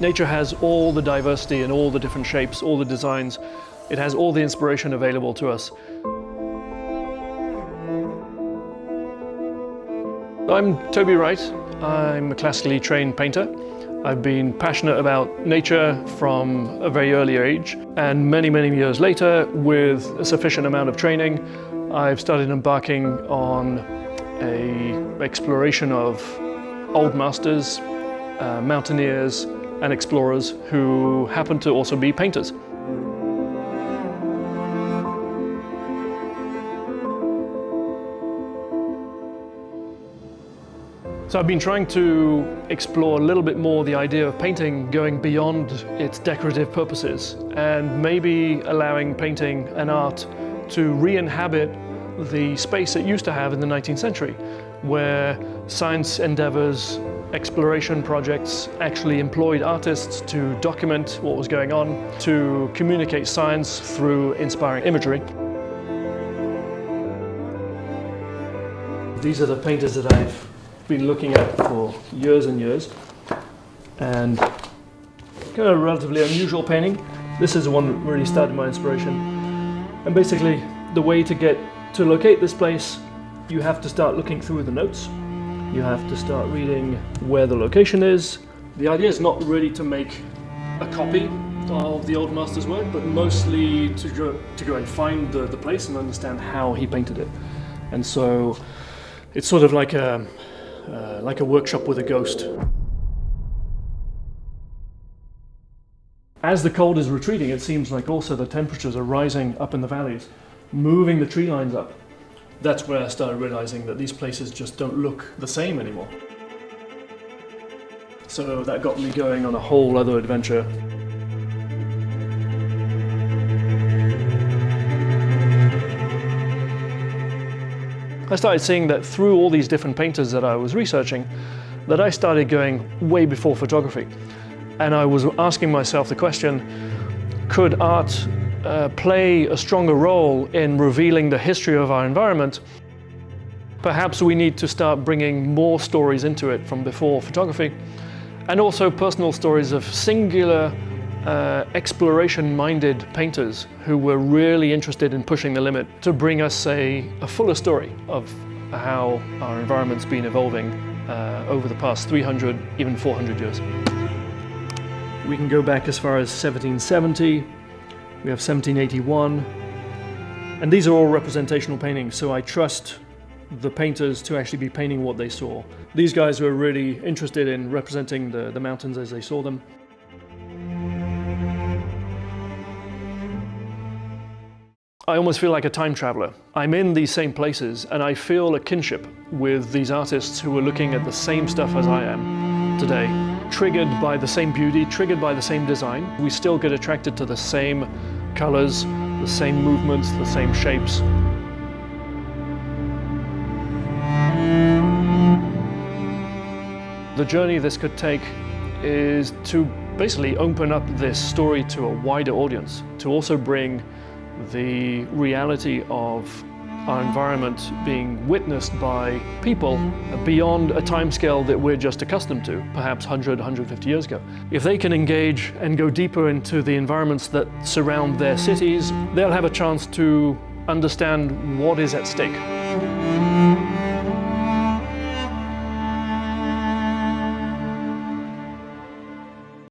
Nature has all the diversity and all the different shapes, all the designs. It has all the inspiration available to us. I'm Toby Wright. I'm a classically trained painter. I've been passionate about nature from a very early age, and many years later, with a sufficient amount of training, I've started embarking on an exploration of old masters, mountaineers and explorers who happen to also be painters. So I've been trying to explore a little bit more the idea of painting going beyond its decorative purposes, and maybe allowing painting and art to re-inhabit the space it used to have in the 19th century, where science endeavors, exploration projects actually employed artists to document what was going on, to communicate science through inspiring imagery. These are the painters that I've been looking at for years and years, and kind of a relatively unusual painting. This is the one that really started my inspiration. And basically, the way to locate this place, you have to start looking through the notes. You have to start reading where the location is. The idea is not really to make a copy of the old master's work, but mostly to go and find the place and understand how he painted it. And so it's sort of like a workshop with a ghost. As the cold is retreating, it seems like also the temperatures are rising up in the valleys, moving the tree lines up. That's where I started realizing that these places just don't look the same anymore. So that got me going on a whole other adventure. I started seeing that through all these different painters that I was researching, that I started going way before photography. And I was asking myself the question, could art play a stronger role in revealing the history of our environment? Perhaps we need to start bringing more stories into it from before photography, and also personal stories of singular exploration-minded painters who were really interested in pushing the limit to bring us a fuller story of how our environment's been evolving over the past 300, even 400 years. We can go back as far as 1770, we have 1781, and these are all representational paintings, so I trust the painters to actually be painting what they saw. These guys were really interested in representing the mountains as they saw them. I almost feel like a time traveler. I'm in these same places and I feel a kinship with these artists who are looking at the same stuff as I am today, triggered by the same beauty, triggered by the same design. We still get attracted to the same colors, the same movements, the same shapes. The journey this could take is to basically open up this story to a wider audience, to also bring the reality of our environment being witnessed by people beyond a timescale that we're just accustomed to, perhaps 100, 150 years ago. If they can engage and go deeper into the environments that surround their cities, they'll have a chance to understand what is at stake.